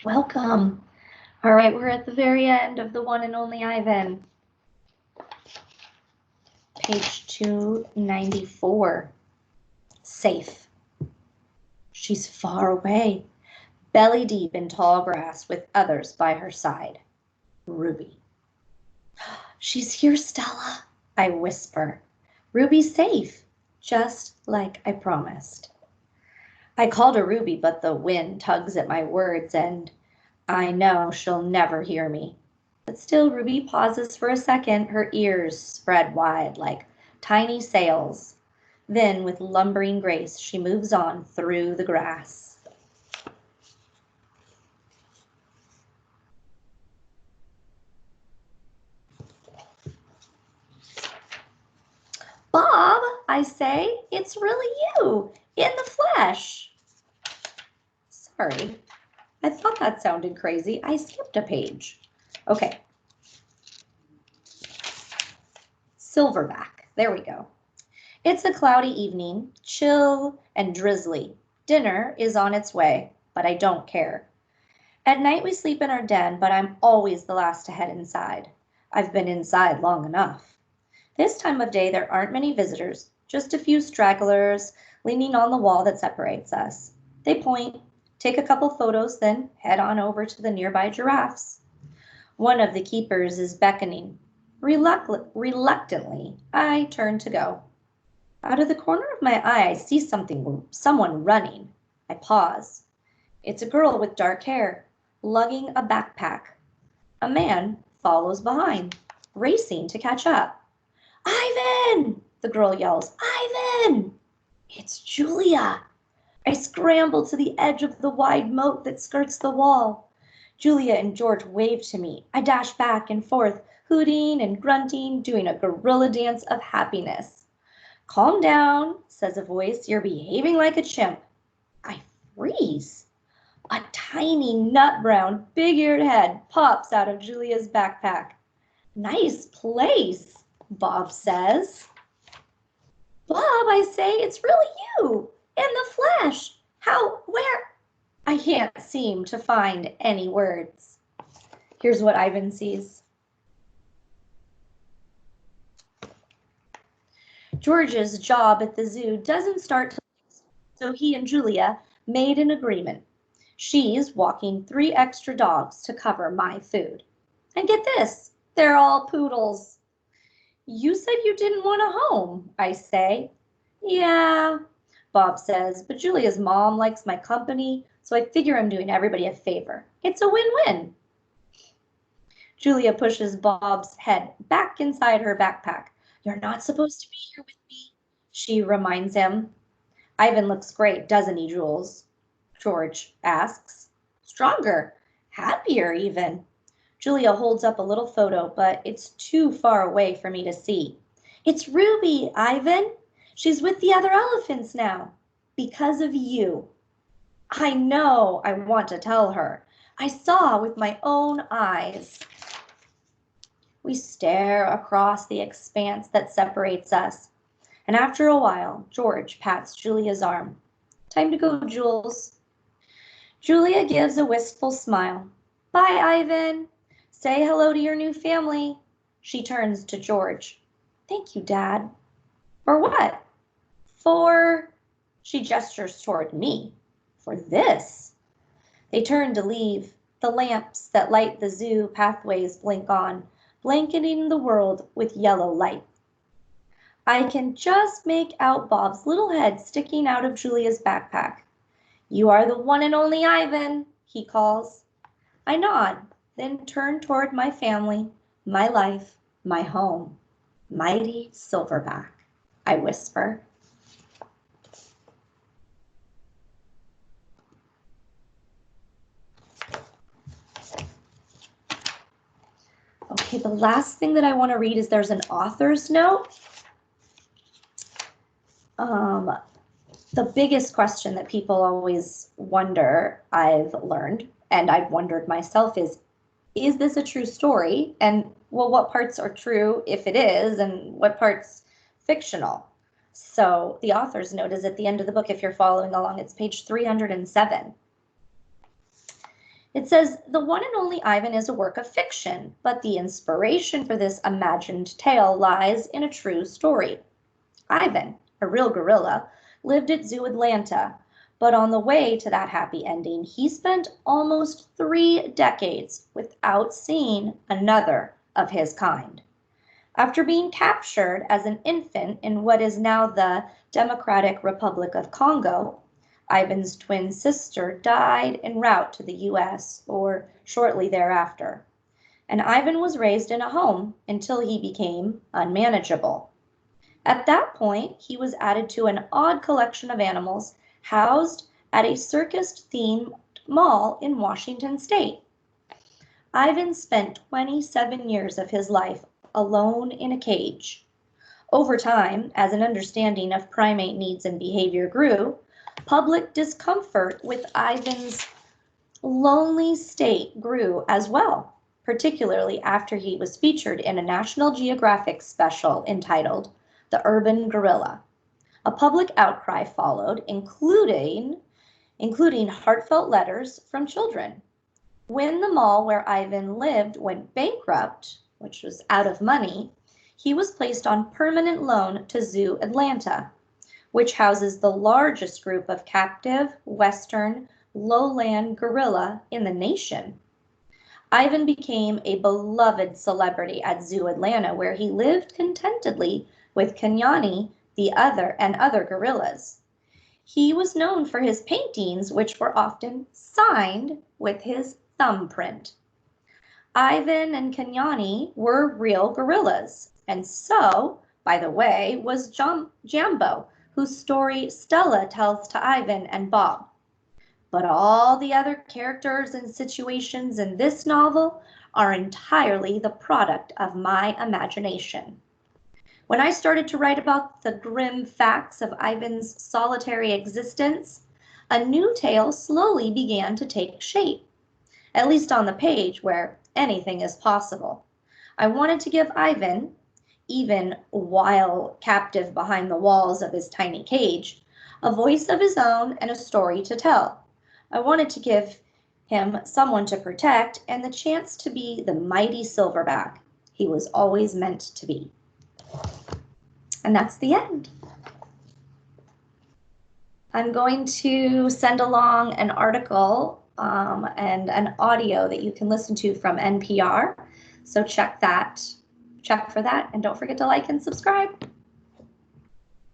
Welcome. All right, we're at the very end of the one and only Ivan. Page 294. Safe. She's far away, belly deep in tall grass with others by her side. Ruby. She's here, Stella, I whisper. Ruby's safe, just like I promised. I called her Ruby, but the wind tugs at my words, and I know she'll never hear me. But still, Ruby pauses for a second, her ears spread wide like tiny sails. Then, with lumbering grace, she moves on through the grass. Bob, I say, it's really you, in the flesh. Sorry, I thought that sounded crazy. I skipped a page. Okay. Silverback, there we go. It's a cloudy evening, chill and drizzly. Dinner is on its way, but I don't care. At night we sleep in our den, but I'm always the last to head inside. I've been inside long enough. This time of day there aren't many visitors, just a few stragglers leaning on the wall that separates us. They point, take a couple photos, then head on over to the nearby giraffes. One of the keepers is beckoning. Reluctantly, I turn to go. Out of the corner of my eye, I see someone running. I pause. It's a girl with dark hair, lugging a backpack. A man follows behind, racing to catch up. Ivan! The girl yells. Ivan! It's Julia. I scramble to the edge of the wide moat that skirts the wall. Julia and George wave to me. I dash back and forth, hooting and grunting, doing a gorilla dance of happiness. Calm down, says a voice. You're behaving like a chimp. I freeze. A tiny nut-brown, big-eared head pops out of Julia's backpack. Nice place, Bob says. Bob, I say, it's really you, in the flesh. How, where? I can't seem to find any words. Here's what Ivan sees. George's job at the zoo doesn't start till, so he and Julia made an agreement. She's walking 3 extra dogs to cover my food. And get this, they're all poodles. You said you didn't want a home, I say. Yeah, Bob says, but Julia's mom likes my company, so I figure I'm doing everybody a favor. It's a win-win. Julia pushes Bob's head back inside her backpack. You're not supposed to be here with me, she reminds him. Ivan looks great, doesn't he, Jules? George asks. Stronger, happier even. Julia holds up a little photo, but it's too far away for me to see. It's Ruby, Ivan. She's with the other elephants now. Because of you. I know I want to tell her. I saw with my own eyes. We stare across the expanse that separates us. And after a while, George pats Julia's arm. Time to go, Jules. Julia gives a wistful smile. Bye, Ivan. Say hello to your new family. She turns to George. Thank you, Dad. For what? For, she gestures toward me. For this. They turn to leave. The lamps that light the zoo pathways blink on, blanketing the world with yellow light. I can just make out Bob's little head sticking out of Julia's backpack. You are the one and only Ivan, he calls. I nod, then turn toward my family, my life, my home. Mighty Silverback, I whisper. Okay, the last thing that I want to read is there's an author's note. The biggest question that people always wonder, I've learned, and I've wondered myself, is this a true story? And, well, what parts are true if it is, and what parts fictional? So the author's note is at the end of the book. If you're following along, it's page 307. It says, the one and only Ivan is a work of fiction, but the inspiration for this imagined tale lies in a true story. Ivan, a real gorilla, lived at Zoo Atlanta, but on the way to that happy ending, he spent almost 3 decades without seeing another of his kind. After being captured as an infant in what is now the Democratic Republic of Congo, Ivan's twin sister died en route to the US or shortly thereafter, and Ivan was raised in a home until he became unmanageable. At that point, he was added to an odd collection of animals housed at a circus-themed mall in Washington state. Ivan spent 27 years of his life alone in a cage. Over time, as an understanding of primate needs and behavior grew, public discomfort with Ivan's lonely state grew as well, particularly after he was featured in a National Geographic special entitled The Urban Gorilla. A public outcry followed, including heartfelt letters from children. When the mall where Ivan lived went bankrupt, which was out of money, he was placed on permanent loan to Zoo Atlanta, which houses the largest group of captive western lowland gorilla in the nation. Ivan became a beloved celebrity at Zoo Atlanta, where he lived contentedly with Kenyani, and other gorillas. He was known for his paintings, which were often signed with his thumbprint. Ivan and Kenyani were real gorillas, and so, by the way, was Jambo, whose story Stella tells to Ivan and Bob. But all the other characters and situations in this novel are entirely the product of my imagination. When I started to write about the grim facts of Ivan's solitary existence, a new tale slowly began to take shape, at least on the page where anything is possible. I wanted to give Ivan, even while captive behind the walls of his tiny cage, a voice of his own and a story to tell. I wanted to give him someone to protect and the chance to be the mighty silverback he was always meant to be. And that's the end. I'm going to send along an article and an audio that you can listen to from NPR. So check for that, and don't forget to like and subscribe.